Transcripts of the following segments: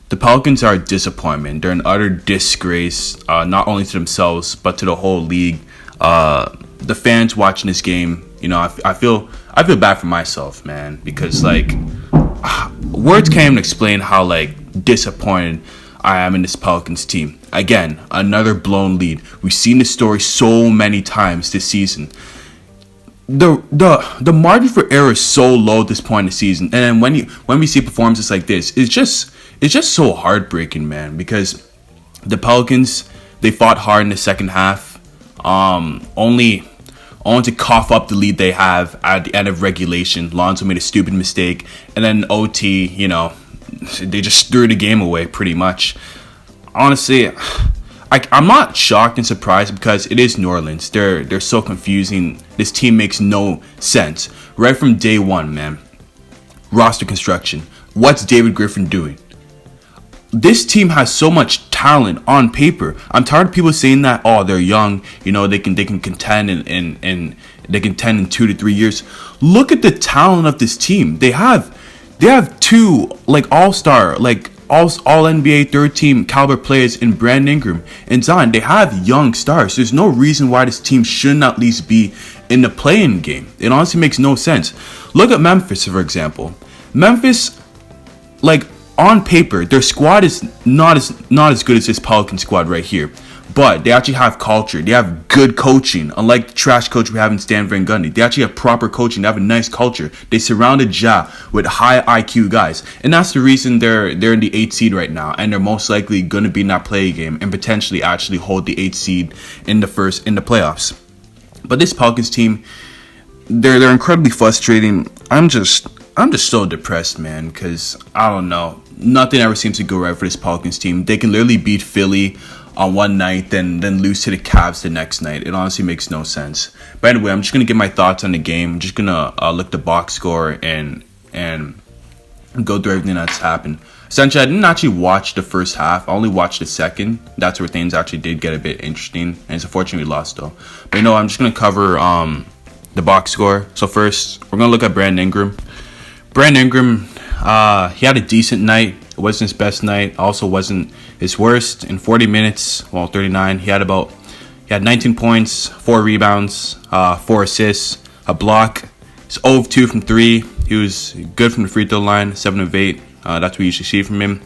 The Pelicans are a disappointment. They're an utter disgrace, not only to themselves but to the whole league. The fans watching this game, I feel bad for myself, man, because words can't even explain how disappointed I am in this Pelicans team. Again, another blown lead. We've seen this story so many times this season. The margin for error is so low at this point in the season, and then when we see performances like this, it's just so heartbreaking, man. Because the Pelicans, they fought hard in the second half, only to cough up the lead they have at the end of regulation. Lonzo made a stupid mistake, and then OT, they just threw the game away pretty much. Honestly, I'm not shocked and surprised because it is New Orleans. They're so confusing. This team makes no sense right from day one, man. Roster construction. What's David Griffin doing? This team has so much talent on paper. I'm tired of people saying that, oh, they're young, they can contend and they can contend in 2 to 3 years. Look at the talent of this team. They have two all-star, all NBA third team caliber players in Brandon Ingram and Zion. They have young stars. There's no reason why this team shouldn't at least be in the play-in game. It honestly makes no sense. Look at Memphis, for example. Memphis, on paper, their squad is not as good as this Pelican squad right here. But they actually have culture. They have good coaching. Unlike the trash coach we have in Stan Van Gundy. They actually have proper coaching. They have a nice culture. They surrounded Ja with high IQ guys. And that's the reason they're in the 8th seed right now. And they're most likely going to be in that play game and potentially actually hold the 8th seed in the playoffs. But this Pelicans team, they're incredibly frustrating. I'm just so depressed, man, because I don't know. Nothing ever seems to go right for this Pelicans team. They can literally beat Philly on one night, then lose to the Cavs the next night. It honestly makes no sense. But anyway, I'm just going to get my thoughts on the game. I'm just going to look the box score and go through everything that's happened. Essentially, I didn't actually watch the first half. I only watched the second. That's where things actually did get a bit interesting. And it's unfortunately we lost, though. But I'm just going to cover the box score. So first, we're going to look at Brandon Ingram. Brandon Ingram, he had a decent night. It wasn't his best night. Also wasn't his worst. In 40 minutes, 39, he had 19 points, 4 rebounds, 4 assists, a block. He's 0 of 2 from 3. He was good from the free throw line, 7 of 8. That's what we usually see from him.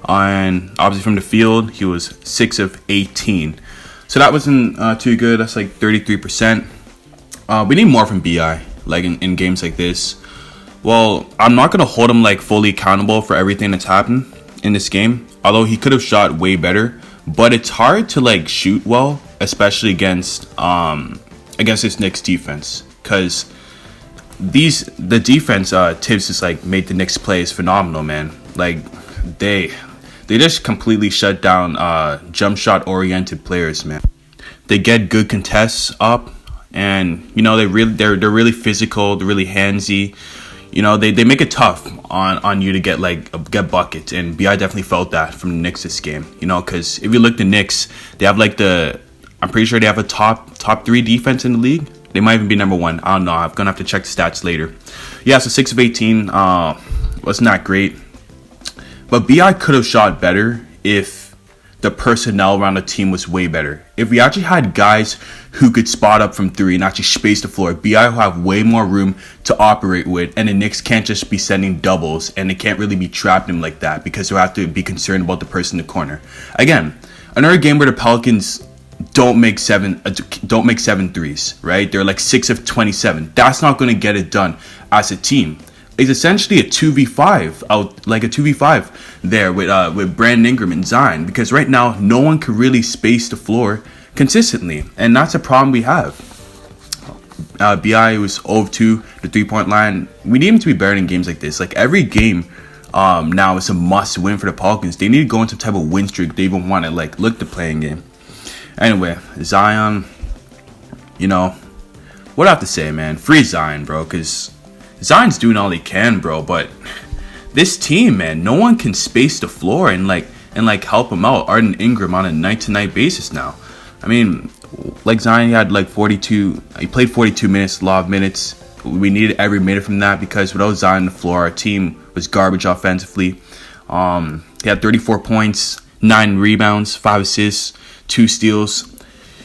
And obviously from the field, he was 6 of 18. So that wasn't too good. That's 33%. We need more from BI, in games like this. Well, I'm not going to hold him fully accountable for everything that's happened in this game. Although he could have shot way better. But it's hard to shoot well, especially against this Knicks defense. Because the defense Tibbs just made the Knicks plays phenomenal, man. They just completely shut down jump shot oriented players, man. They get good contests up, and they're really physical, they're really handsy. They make it tough on you to get buckets, and BI definitely felt that from the Knicks this game. Because if you look at the Knicks, they have I'm pretty sure they have a top 3 defense in the league. They might even be number 1. I don't know. I'm gonna have to check the stats later. Yeah, so 6 of 18 wasn't that great, but BI could have shot better if the personnel around the team was way better. If we actually had guys who could spot up from 3 and actually space the floor, BI will have way more room to operate with, and the Knicks can't just be sending doubles, and they can't really be trapping him like that because they'll have to be concerned about the person in the corner. Again, another game where the Pelicans don't make seven threes, right? They're 6 of 27. That's not going to get it done as a team. It's essentially a 2v5 a 2v5 there with Brandon Ingram and Zion, because right now no one can really space the floor consistently, and that's a problem we have. BI was 0 of 2 the 3-point line. We need him to be better in games like this. Every game now is a must win for the Pelicans. They need to go into some type of win streak. They even want to look the playing game. Anyway, Zion, what do I have to say, man? Free Zion, bro, because Zion's doing all he can, bro, but this team, man, no one can space the floor and help him out. Arden Ingram on a night-to-night basis now. I mean, Zion, he had 42. He played 42 minutes, a lot of minutes. We needed every minute from that because without Zion on the floor, our team was garbage offensively. He had 34 points, 9 rebounds, 5 assists, 2 steals.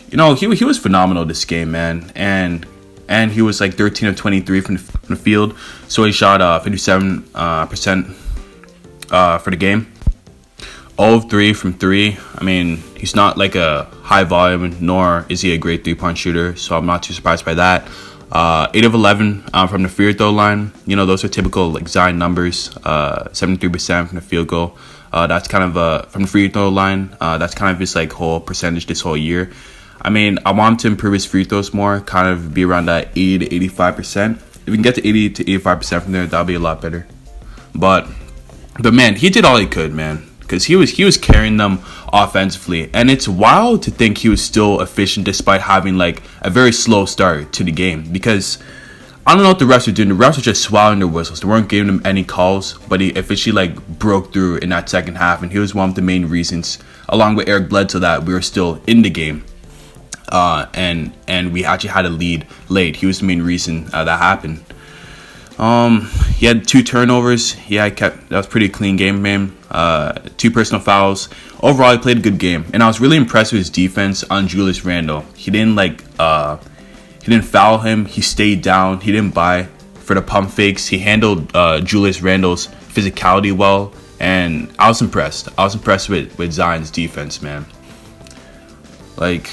You know, he was phenomenal this game, man. And he was like 13 of 23 from the field. So he shot 57% for the game. 0 of 3 from 3. I mean, he's not like a high volume, nor is he a great 3-point shooter. So I'm not too surprised by that. 8 of 11 from the free throw line. You know, those are typical like Zion numbers. 73% from the field goal. That's kind of from the free throw line. That's kind of his like whole percentage this whole year. I mean, I want him to improve his free throws more, kind of be around that 80 to 85%. If we can get to 80 to 85% from there, that'll be a lot better. But man, he did all he could, man, because he was carrying them offensively, and it's wild to think he was still efficient despite having like a very slow start to the game. Because I don't know what the refs were doing. The refs were just swallowing their whistles. They weren't giving him any calls, but he officially like broke through in that second half, and he was one of the main reasons, along with Eric Bledsoe, that we were still in the game. And we actually had a lead late. He was the main reason that happened. He had 2 turnovers. Yeah, that was a pretty clean game, man. 2 personal fouls. Overall, he played a good game, and I was really impressed with his defense on Julius Randle. He didn't foul him. He stayed down. He didn't buy for the pump fakes. He handled Julius Randle's physicality well, and I was impressed. I was impressed with Zion's defense, man. Like,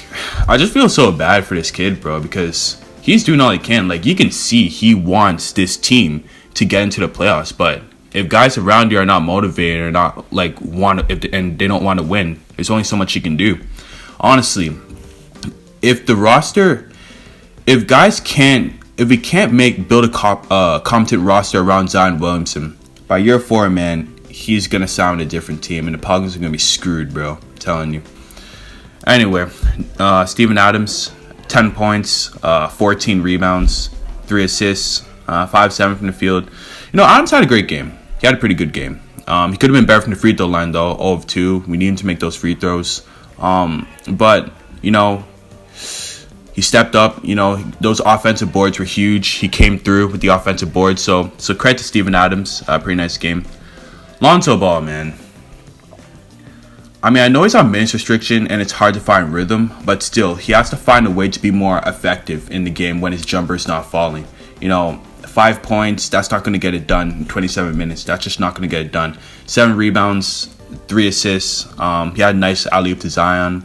I just feel so bad for this kid, bro, because he's doing all he can. Like, you can see he wants this team to get into the playoffs, but if guys around you are not motivated or not like and they don't want to win, there's only so much you can do. Honestly, if we can't build a competent roster around Zion Williamson, by year 4, man, he's gonna sound a different team, and the Pelicans are gonna be screwed, bro. I'm telling you. Anyway, Steven Adams, 10 points, 14 rebounds, 3 assists, 5-7 from the field. You know, Adams had a great game. He had a pretty good game. He could have been better from the free throw line, though. 0 of 2. We need him to make those free throws. But, you know, he stepped up. You know, those offensive boards were huge. He came through with the offensive boards. So credit to Steven Adams. Pretty nice game. Lonzo Ball, man. I mean, I know he's on minutes restriction and it's hard to find rhythm, but still, he has to find a way to be more effective in the game when his jumper is not falling. You know, 5 points, that's not going to get it done in 27 minutes. That's just not going to get it done. 7 rebounds, 3 assists. He had a nice alley-oop to Zion.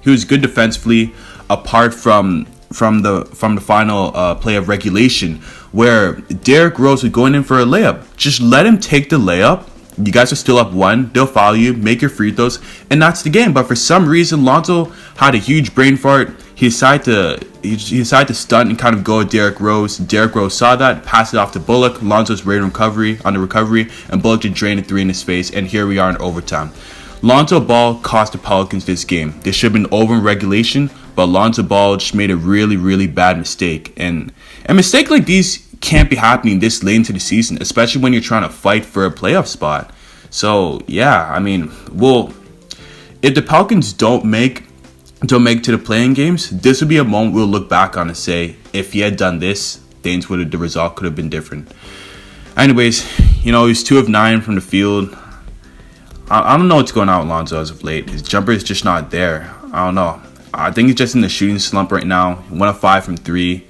He was good defensively, apart from the final play of regulation, where Derrick Rose was going in for a layup. Just let him take the layup. You guys are still up 1. They'll foul you, make your free throws, and that's the game. But for some reason, Lonzo had a huge brain fart. He decided to stunt and kind of go at Derrick Rose. Derrick Rose saw that, passed it off to Bullock. Lonzo's ready on the recovery, and Bullock just drained a 3 in his face. And here we are in overtime. Lonzo Ball cost the Pelicans this game. This should have been over in regulation, but Lonzo Ball just made a really, really bad mistake. And a mistake like these can't be happening this late into the season, especially when you're trying to fight for a playoff spot. So yeah, I mean, if the Pelicans don't make to the playing games, this would be a moment we'll look back on and say, if he had done this, the result could have been different. Anyways, you know, he's 2 of 9 from the field. I don't know what's going on with Lonzo as of late. His jumper is just not there. I don't know. I think he's just in the shooting slump right now. 1 of 5 from 3.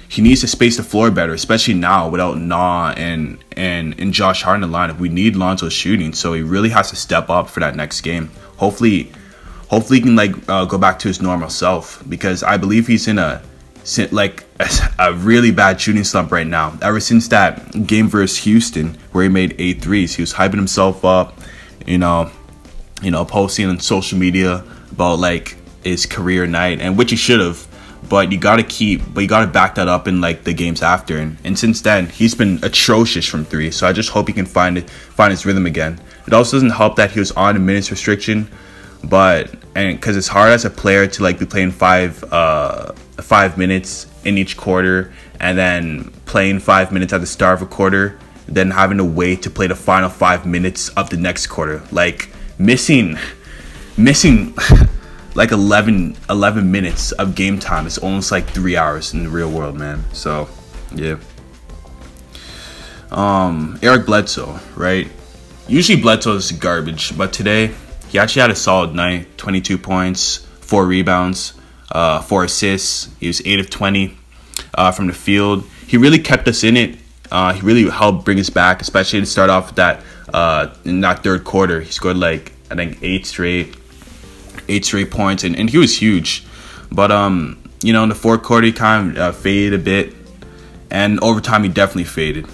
He needs to space the floor better, especially now without Nah and Josh Hart in the lineup. We need Lonzo shooting, so he really has to step up for that next game. Hopefully he can go back to his normal self, because I believe he's in a really bad shooting slump right now. Ever since that game versus Houston where he made 8 threes, he was hyping himself up, you know, posting on social media about like his career night, and which he should have. But you gotta back that up in like the games after, and since then he's been atrocious from 3. So I just hope he can find his rhythm again. It also doesn't help that he was on a minutes restriction, because it's hard as a player to like be playing 5 minutes in each quarter, and then playing 5 minutes at the start of a quarter, then having to wait to play the final 5 minutes of the next quarter, like missing. Like 11 minutes of game time is almost like 3 hours in the real world, man. So, yeah. Eric Bledsoe, right? Usually Bledsoe's garbage, but today he actually had a solid night. 22 points, 4 rebounds, 4 assists. He was 8 of 20 from the field. He really kept us in it. He really helped bring us back, especially to start off that in that third quarter. He scored like I think 8 straight points, and he was huge. But you know, in the fourth quarter he kind of faded a bit, and overtime he definitely faded.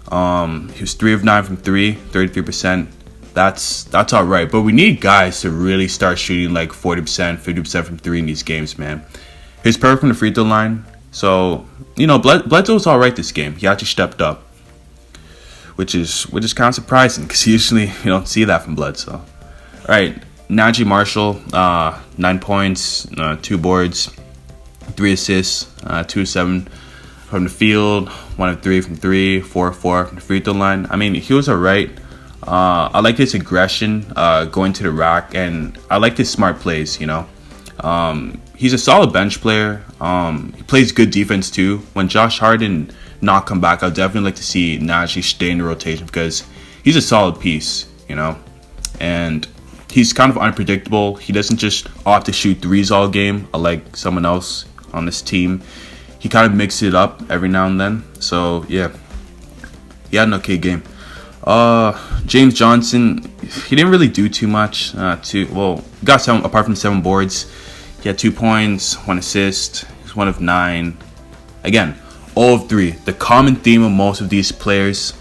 He was 3 of 9 from 3, 33%. That's all right, but we need guys to really start shooting like 40%, 50% from 3 in these games, man. He's perfect from the free throw line. So, you know, Bledsoe was all right this game. He actually stepped up, which is kind of surprising because usually you don't see that from Bledsoe. All right, Najee Marshall, 9 points, 2 boards, 3 assists, 2 of 7 from the field, 1 of 3 from 3, 4 of 4 from the free throw line. I mean, he was all right. I like his aggression, going to the rack, and I like his smart plays, you know. He's a solid bench player. He plays good defense too. When Josh Harden not come back, I'd definitely like to see Najee stay in the rotation because he's a solid piece, you know. And he's kind of unpredictable. He doesn't just opt to shoot threes all game, like someone else on this team. He kind of mixes it up every now and then. So yeah, he had an okay game. James Johnson, he didn't really do too much. Got 7 apart from 7 boards. He had 2 points, 1 assist. He's 1 of 9. Again, 0 of 3. The common theme of most of these players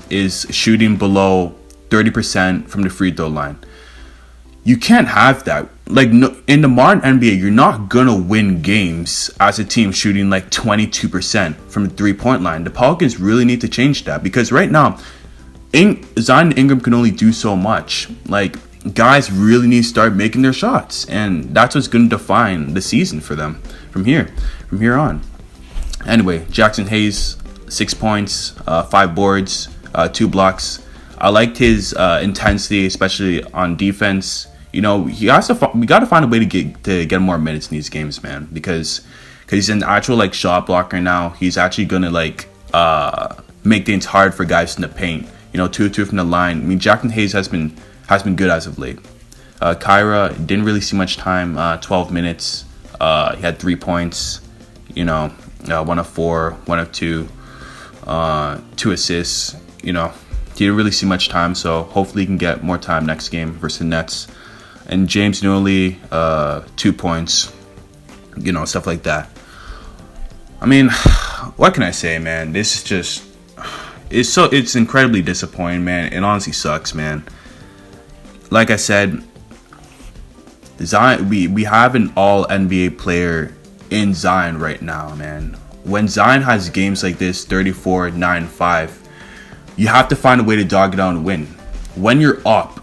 is shooting below 30% from the free throw line. You can't have that. Like, no, in the modern NBA, you're not gonna win games as a team shooting like 22% from the 3-point line. The Pelicans really need to change that because right now, Zion and Ingram can only do so much. Like, guys really need to start making their shots, and that's what's going to define the season for them from here on. Anyway, Jackson Hayes, 6 points, 5 boards, 2 blocks. I liked his intensity, especially on defense. You know, we got to find a way to get more minutes in these games, man, because he's an actual like shot blocker now. He's actually gonna like make things hard for guys in the paint. You know, 2 from the line. I mean, Jackson Hayes has been good as of late. Kyra didn't really see much time. 12 minutes. He had 3 points. You know, 1 of 4, 1 of 2, 2 assists. You know, he didn't really see much time, so hopefully he can get more time next game versus the Nets. And James Newley, 2 points. You know, stuff like that. I mean, what can I say, man? This is just it's incredibly disappointing, man. It honestly sucks, man. Like I said, Zion, we have an all NBA player in Zion right now, man. When Zion has games like this, 34, 9, 5, you have to find a way to dog it out and win. When you're up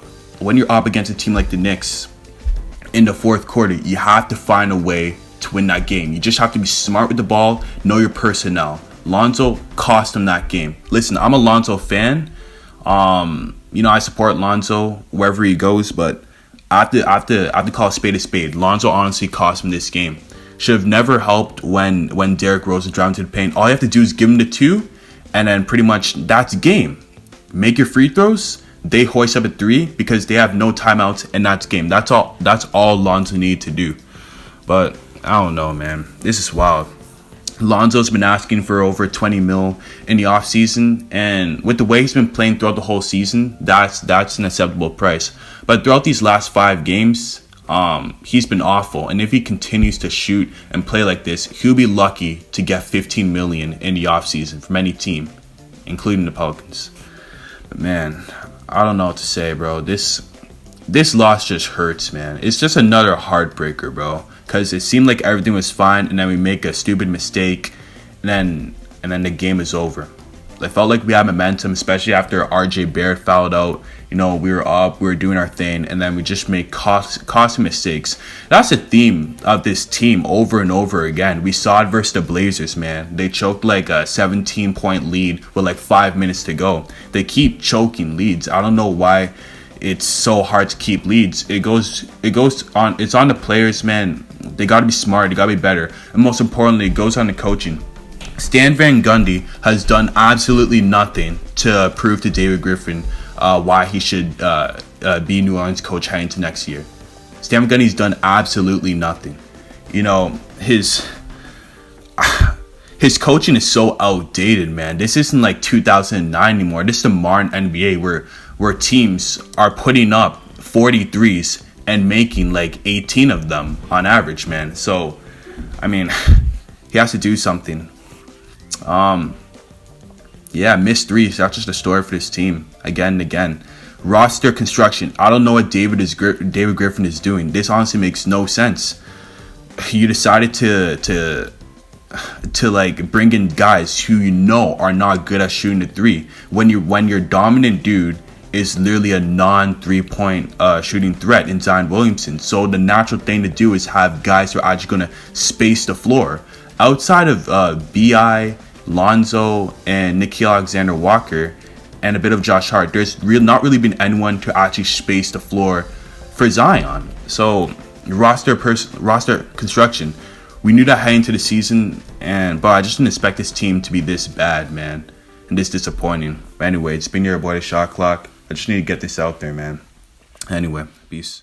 against a team like the Knicks in the fourth quarter, you have to find a way to win that game. You just have to be smart with the ball, know your personnel. Lonzo cost him that game. Listen, I'm a Lonzo fan. You know, I support Lonzo wherever he goes, but I have to call a spade. Lonzo honestly cost him this game. Should have never helped when Derrick Rose was driving to the paint. All you have to do is give him the 2, and then pretty much that's game. Make your free throws. They hoist up a 3 because they have no timeouts, and that's game. That's all Lonzo need to do. But I don't know, man. This is wild. Lonzo's been asking for over 20 mil in the offseason, and with the way he's been playing throughout the whole season, that's an acceptable price. But throughout these last 5 games, he's been awful, and if he continues to shoot and play like this, he'll be lucky to get 15 million in the offseason from any team, including the Pelicans. But man, I don't know what to say, bro. This loss just hurts, man. It's just another heartbreaker, bro. Because it seemed like everything was fine, and then we make a stupid mistake, and then the game is over. I felt like we had momentum, especially after RJ Barrett fouled out. You know, we were up, we were doing our thing, and then we just make costly mistakes. That's the theme of this team over and over again. We saw it versus the Blazers, man. They choked like a 17-point lead with like 5 minutes to go. They keep choking leads. I don't know why it's so hard to keep leads. It's on the players, man. They got to be smart. They got to be better. And most importantly, it goes on the coaching. Stan Van Gundy has done absolutely nothing to prove to David Griffin why he should be New Orleans coach heading into next year. Stan Van Gundy's done absolutely nothing. You know, his coaching is so outdated, man. This isn't like 2009 anymore. This is the modern NBA where teams are putting up 43s and making like 18 of them on average, man. So, I mean, he has to do something. Yeah, missed threes. That's just a story for this team again and again. Roster construction. I don't know what David Griffin is doing. This honestly makes no sense. You decided to like bring in guys who you know are not good at shooting the three when your dominant dude is literally a non 3-point shooting threat in Zion Williamson. So the natural thing to do is have guys who are actually going to space the floor. Outside of B.I., Lonzo, and Nickeil Alexander-Walker, and a bit of Josh Hart, there's not really been anyone to actually space the floor for Zion. So roster construction. We knew that heading into the season, but I just didn't expect this team to be this bad, man, and this disappointing. But anyway, it's been your boy, The Shot Clock. I just need to get this out there, man. Anyway, peace.